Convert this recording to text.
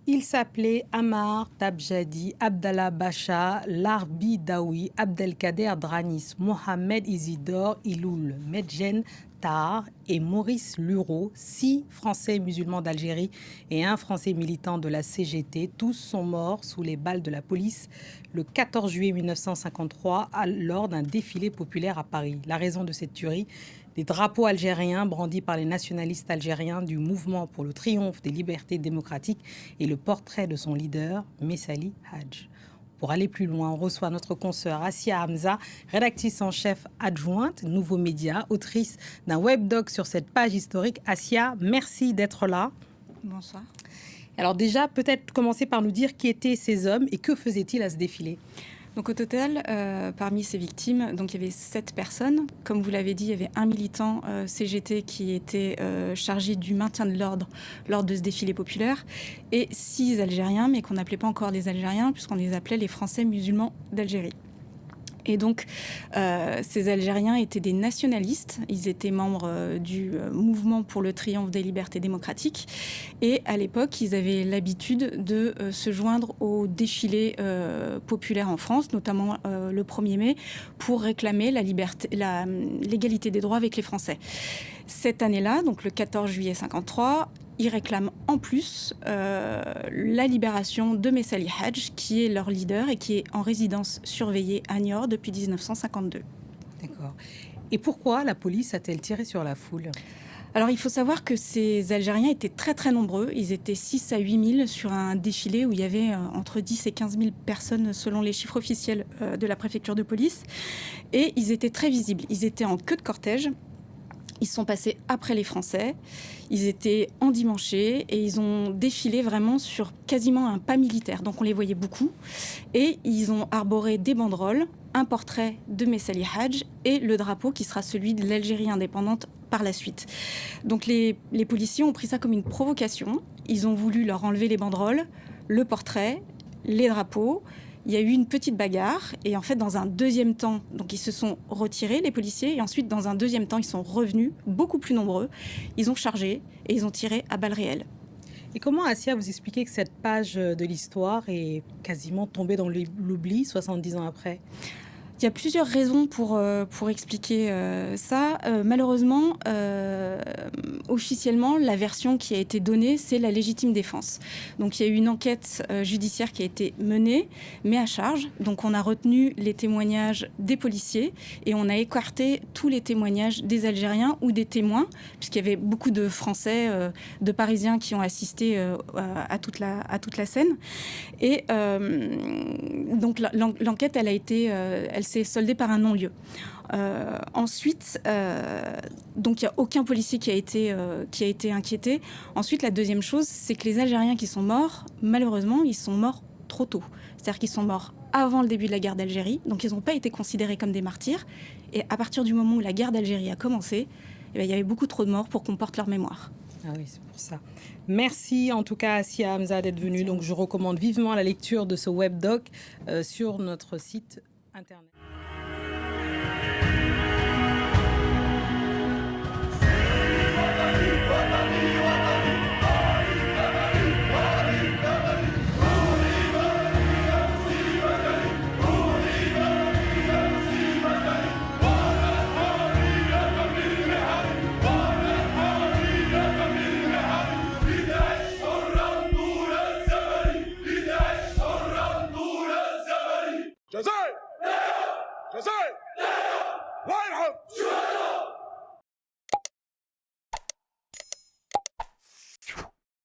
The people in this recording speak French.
Il s'appelait Ammar Tabjadi, Abdallah Bacha, Larbi Daoui, Abdelkader Dranis, Mohamed Isidore Iloul, Medjen Tahar et Maurice Luro, 6 Français musulmans d'Algérie et un Français militant de la CGT. Tous sont morts sous les balles de la police le 14 juillet 1953 lors d'un défilé populaire à Paris. La raison de cette tuerie: des drapeaux algériens brandis par les nationalistes algériens du mouvement pour le triomphe des libertés démocratiques et le portrait de son leader, Messali Hadj. Pour aller plus loin, on reçoit notre consoeur Assia Hamza, rédactrice en chef adjointe Nouveaux Médias, autrice d'un webdoc sur cette page historique. Assia, merci d'être là. Bonsoir. Alors déjà, peut-être commencer par nous dire qui étaient ces hommes et que faisaient-ils à ce défilé. Donc au total, parmi ces victimes, donc il y avait 7 personnes. Comme vous l'avez dit, il y avait un militant CGT qui était chargé du maintien de l'ordre lors de ce défilé populaire, et 6 Algériens, mais qu'on n'appelait pas encore des Algériens, puisqu'on les appelait les Français musulmans d'Algérie. Et donc, ces Algériens étaient des nationalistes. Ils étaient membres du mouvement pour le triomphe des libertés démocratiques. Et à l'époque, ils avaient l'habitude de se joindre au défilé populaire en France, notamment le 1er mai, pour réclamer l'égalité des droits avec les Français. Cette année-là, donc le 14 juillet 1953, ils réclament en plus la libération de Messali Hadj, qui est leur leader et qui est en résidence surveillée à Niort depuis 1952. D'accord. Et pourquoi la police a-t-elle tiré sur la foule ? Alors, il faut savoir que ces Algériens étaient très, très nombreux. Ils étaient 6 à 8 000 sur un défilé où il y avait entre 10 et 15 000 personnes, selon les chiffres officiels de la préfecture de police. Et ils étaient très visibles. Ils étaient en queue de cortège. Ils sont passés après les Français, ils étaient endimanchés et ils ont défilé vraiment sur quasiment un pas militaire. Donc on les voyait beaucoup et ils ont arboré des banderoles, un portrait de Messali Hadj et le drapeau qui sera celui de l'Algérie indépendante par la suite. Donc les policiers ont pris ça comme une provocation. Ils ont voulu leur enlever les banderoles, le portrait, les drapeaux. Il y a eu une petite bagarre et en fait, dans un deuxième temps, donc ils se sont retirés, les policiers, et ensuite, dans un deuxième temps, ils sont revenus, beaucoup plus nombreux. Ils ont chargé et ils ont tiré à balles réelles. Et comment, Assia, vous expliquez que cette page de l'histoire est quasiment tombée dans l'oubli 70 ans après ? Il y a plusieurs raisons pour expliquer ça. Malheureusement, officiellement, la version qui a été donnée, c'est la légitime défense. Donc, il y a eu une enquête judiciaire qui a été menée, mais à charge. Donc, on a retenu les témoignages des policiers et on a écarté tous les témoignages des Algériens ou des témoins, puisqu'il y avait beaucoup de Français, de Parisiens qui ont assisté à toute la scène. Et donc, l'enquête, elle s'est soldée par un non-lieu. Ensuite, donc il n'y a aucun policier qui a été inquiété. Ensuite, la deuxième chose, c'est que les Algériens qui sont morts, malheureusement, ils sont morts trop tôt. C'est-à-dire qu'ils sont morts avant le début de la guerre d'Algérie, donc ils n'ont pas été considérés comme des martyrs. Et à partir du moment où la guerre d'Algérie a commencé, eh bien, il y avait beaucoup trop de morts pour qu'on porte leur mémoire. Ah oui, c'est pour ça. Merci en tout cas, Assia Hamza, d'être venue. Donc, je recommande vivement la lecture de ce webdoc sur notre site internet. جزائر جزائر الله يرحم